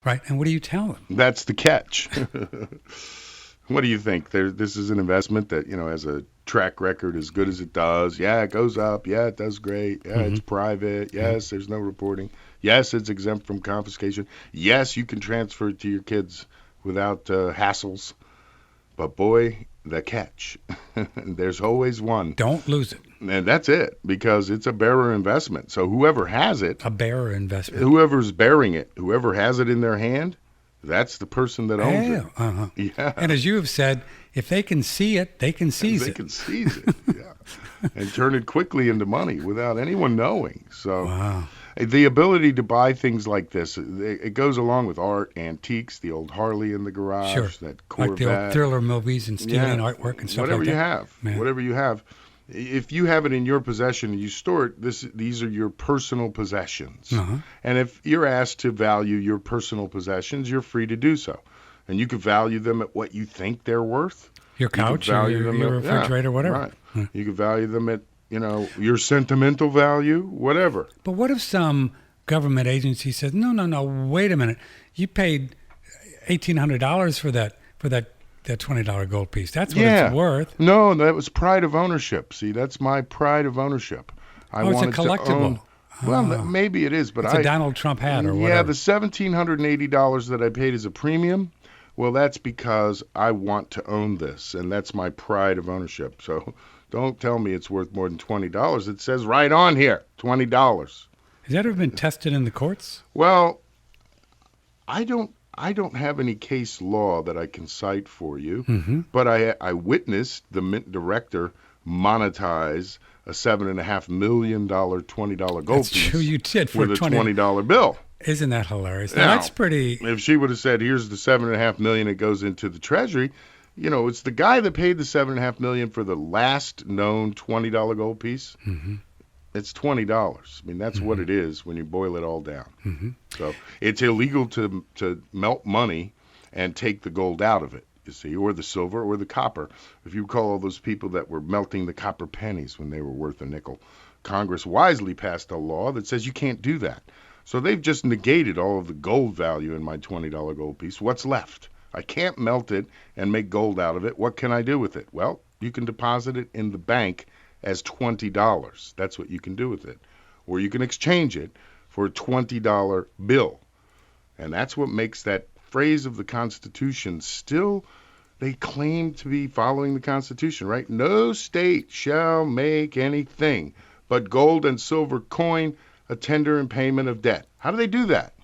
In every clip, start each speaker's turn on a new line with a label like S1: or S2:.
S1: Right. And what do you tell them?
S2: That's the catch. What do you think? This is an investment that, has a track record as good as it does. Yeah, it goes up. Yeah, it does great. Yeah,
S1: Mm-hmm.
S2: it's private.
S1: Yeah.
S2: Yes, there's no reporting. Yes, it's exempt from confiscation. Yes, you can transfer it to your kids without hassles. But boy, the catch. There's always one.
S1: Don't lose it.
S2: And that's it, because it's a bearer investment. So whoever has it,
S1: A bearer investment.
S2: whoever's bearing it, whoever has it in their hand, that's the person that owns it.
S1: Yeah. Uh-huh.
S2: Yeah.
S1: And as you have said, if they can see it, they can seize
S2: They
S1: it.
S2: can seize it, yeah, and turn it quickly into money without anyone knowing. So
S1: Wow.
S2: the ability to buy things like this, it goes along with art, antiques, the old Harley in the garage,
S1: Sure.
S2: that
S1: Like the old
S2: Corvette,
S1: thriller movies and stealing artwork and stuff
S2: whatever
S1: like
S2: you
S1: that.
S2: have,
S1: Man.
S2: whatever you have. If you have it in your possession and you store it, these are your personal possessions.
S1: Uh-huh.
S2: And if you're asked to value your personal possessions, you're free to do so. And you can value them at what you think they're worth.
S1: Your couch or your refrigerator, whatever.
S2: Right.
S1: Yeah.
S2: You can value them at, your sentimental value, whatever.
S1: But what if some government agency says, no, wait a minute. You paid $1,800 for that $20 gold piece. That's what it's worth.
S2: No, that was pride of ownership. See, that's my pride of ownership. I
S1: It's a
S2: wanted to
S1: collectible.
S2: own. Well,
S1: Oh.
S2: maybe it is, but
S1: It's a Donald Trump hat or
S2: yeah,
S1: whatever.
S2: the $1,780 that I paid as a premium. Well, that's because I want to own this, and that's my pride of ownership. So don't tell me it's worth more than $20. It says right on here, $20.
S1: Has that ever been tested in the courts?
S2: Well, I don't have any case law that I can cite for you,
S1: Mm-hmm.
S2: but I witnessed the mint director monetize a $7.5 million $20 gold
S1: That's true.
S2: piece
S1: You did for
S2: with a $20 bill.
S1: Isn't that hilarious?
S2: Now,
S1: Now, that's pretty.
S2: If she would have said, "Here's the $7.5 million, it goes into the treasury," it's the guy that paid the $7.5 million for the last known $20 gold piece.
S1: Mm-hmm.
S2: It's $20. I mean, that's what it is when you boil it all down.
S1: Mm-hmm.
S2: So it's illegal to melt money and take the gold out of it, you see, or the silver or the copper. If you recall all those people that were melting the copper pennies when they were worth a nickel, Congress wisely passed a law that says you can't do that. So they've just negated all of the gold value in my $20 gold piece. What's left? I can't melt it and make gold out of it. What can I do with it? Well, you can deposit it in the bank as $20. That's what you can do with it. Or you can exchange it for a $20 bill. And that's what makes that phrase of the Constitution still, they claim to be following the Constitution, right? No state shall make anything but gold and silver coin a tender in payment of debt. How do they do that?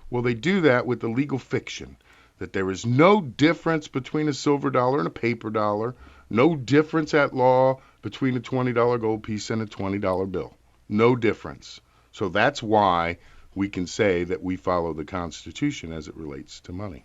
S2: Well, they do that with the legal fiction that there is no difference between a silver dollar and a paper dollar, no difference at law between a $20 gold piece and a $20 bill. No difference. So that's why we can say that we follow the Constitution as it relates to money.